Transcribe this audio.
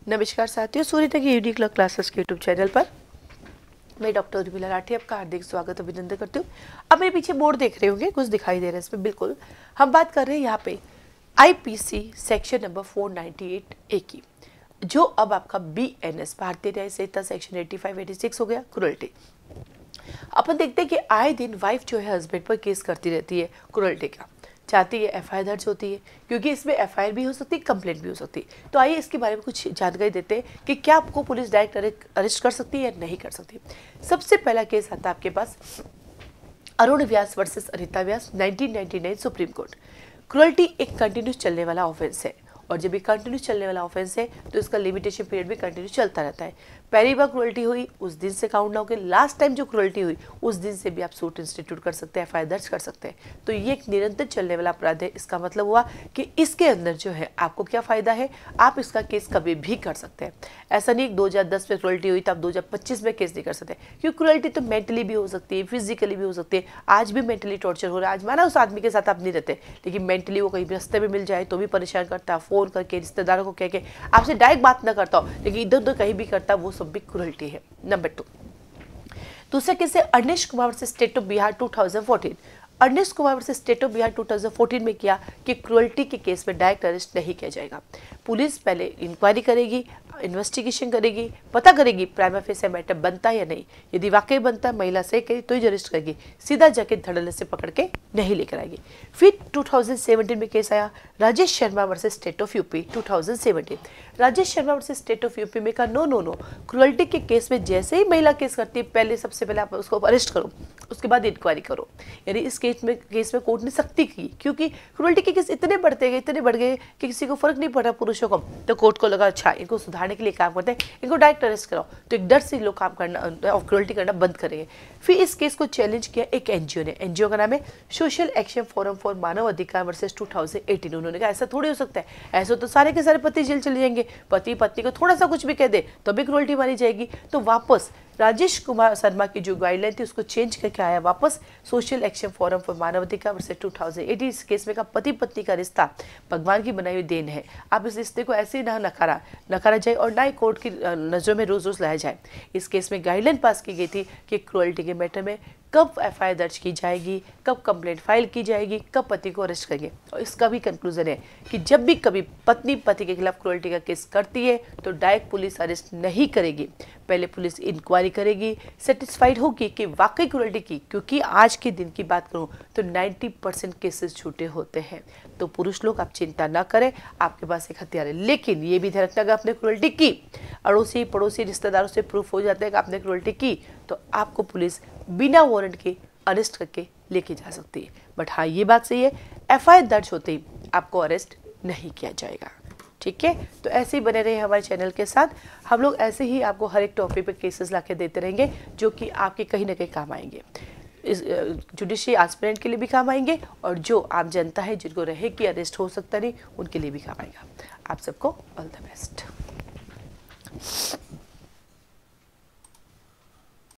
नमस्कार साथियों, सूर्यता की यूनिक लॉ क्लासेस के यूट्यूब चैनल पर मैं डॉक्टर उर्मिला राठी आपका हार्दिक स्वागत अभिनंदन करती हूँ। अब मेरे पीछे बोर्ड देख रहे होंगे, कुछ दिखाई दे रहा है इसमें। बिल्कुल हम बात कर रहे हैं यहाँ पे आईपीसी सेक्शन नंबर 498 ए की, जो अब आपका बीएनएस भारतीय न्याय संहिता सेक्शन 85-86 हो गया, क्रूरल्टी। अपन देखते हैं कि आए दिन वाइफ जो है हस्बैंड पर केस करती रहती है क्रूरल्टी का, चाहती है एफआईआर दर्ज होती है, क्योंकि इसमें एफआईआर भी हो सकती है, कंप्लेंट भी हो सकती है। तो आइए इसके बारे में कुछ जानकारी देते हैं कि क्या आपको पुलिस डायरेक्ट अरेस्ट कर सकती है या नहीं कर सकती। सबसे पहला केस आता है आपके पास अरुण व्यास वर्सेस अनिता व्यास, 1999 सुप्रीम कोर्ट। क्रूरल्टी एक कंटिन्यूस चलने वाला ऑफेंस है, और जब भी कंटिन्यूस चलने वाला ऑफेंस है तो इसका लिमिटेशन पीरियड भी कंटिन्यूस चलता रहता है। पहली बार क्रूरल्टी हुई उस दिन से काउंट ना होकर लास्ट टाइम जो क्रूरल्टी हुई उस दिन से भी आप सूट इंस्टीट्यूट कर सकते हैं, एफआईआर दर्ज कर सकते हैं। तो ये एक निरंतर चलने वाला अपराध है। इसका मतलब हुआ कि इसके अंदर जो है आपको क्या फायदा है, आप इसका केस कभी भी कर सकते हैं। ऐसा नहीं 2010 में क्रूरल्टी हुई तो आप 2025 में केस नहीं कर सकते, क्योंकि क्रूरल्टी तो मेंटली भी हो सकती है, फिजिकली भी हो सकती है। आज भी मेंटली टॉर्चर हो रहा है, आज माना उस आदमी के साथ आप नहीं रहते, लेकिन मेंटली वो कहीं रास्ते में मिल जाए तो भी परेशान करता है, फोन करके रिश्तेदारों को कह के आपसे डायरेक्ट बात ना करता हो, लेकिन इधर उधर कहीं भी करता, वो सब भी क्रूरल्टी है। नंबर 2, दूसरा केस है Arnesh Kumar versus state of Bihar 2014। Arnesh Kumar versus state of Bihar 2014 में किया कि क्रूरल्टी के केस में डायरेक्ट अरेस्ट नहीं किया जाएगा। पुलिस पहले इंक्वायरी करेगी, इन्वेस्टिगेशन करेगी, पता करेगी प्राइमा फेसी मैटर बनता है या नहीं। यदि वाकई बनता है, महिला से करी तो ही अरेस्ट करेगी, सीधा जाके धड़ल्ले से पकड़ के नहीं लेकर आएगी। फिर 2017 में केस आया Rajesh Sharma versus state of UP 2017। Rajesh Sharma versus state of UP में कहा नो, क्रूरल्टी के केस में जैसे ही महिला केस करती है, पहले सबसे पहले आप उसको अरेस्ट करो, उसके बाद इंक्वायरी करो। यानी इस केस में कोर्ट ने सख्ती की, क्योंकि क्रूरल्टी के केस इतने बढ़ गए कि किसी को फर्क नहीं पड़ा पुरुषों को। तो कोर्ट को लगा अच्छा इनको सुधारने के लिए काम करते हैं, इनको डायरेक्ट अरेस्ट कराओ, तो एक डर से लोग काम करना और क्रूरल्टी करना बंद करेंगे। फिर इस केस को चैलेंज किया एक एनजीओ ने, एनजीओ का नाम है सोशल एक्शन फोरम फॉर मानव अधिकार वर्सेस 2018। उन्होंने कहा ऐसा थोड़ी हो सकता है, ऐसा तो सारे के सारे पति जेल चले जाएंगे, पति पत्नी को थोड़ा सा कुछ भी कह दे तो भी क्रूरल्टी मानी जाएगी। तो वापस राजेश कुमार शर्मा की जो गाइडलाइन थी उसको चेंज करके आया वापस सोशल एक्शन फोरम फॉर मानवाधिकार वर्सेस 2018। इस केस में का पति पत्नी का रिश्ता भगवान की बनाई हुई देन है, आप इस रिश्ते को ऐसे ही ना नकारा जाए और ना ही कोर्ट की नजरों में रोज लाया जाए। इस केस में गाइडलाइन पास की गई थी कि क्रूरल्टी के मैटर में कब एफआईआर दर्ज की जाएगी, कब कंप्लेंट फाइल की जाएगी, कब पति को अरेस्ट करेंगे। और इसका भी कंक्लूजन है कि जब भी कभी पत्नी पति के खिलाफ क्रूरल्टी का केस करती है तो डायरेक्ट पुलिस अरेस्ट नहीं करेगी, पहले पुलिस इंक्वायरी करेगी, सेटिस्फाइड होगी कि वाकई क्रूरल्टी की। क्योंकि आज के दिन की बात करूं तो 90% केसेस झूठे होते हैं। तो पुरुष लोग आप चिंता ना करें, आपके पास एक हथियार है, लेकिन ये भी ध्यान रखना अगर आपने क्रूरल्टी की, अड़ोसी पड़ोसी रिश्तेदारों से प्रूफ हो जाता है कि आपने क्रूरल्टी की, तो आपको पुलिस बिना वारंट के अरेस्ट करके लेके जा सकती है। बट हाँ ये बात सही है, एफआईआर दर्ज होते ही आपको अरेस्ट नहीं किया जाएगा। ठीक है, तो ऐसे ही बने रहे हमारे चैनल के साथ। हम लोग ऐसे ही आपको हर एक टॉपिक पे केसेस लाके देते रहेंगे जो कि आपके कहीं ना कहीं काम आएंगे। इस जुडिशरी एस्पिरेंट के लिए भी काम आएंगे, और जो आम जनता है जिनको रहे कि अरेस्ट हो सकता नहीं, उनके लिए भी काम आएगा। आप सबको ऑल द बेस्ट।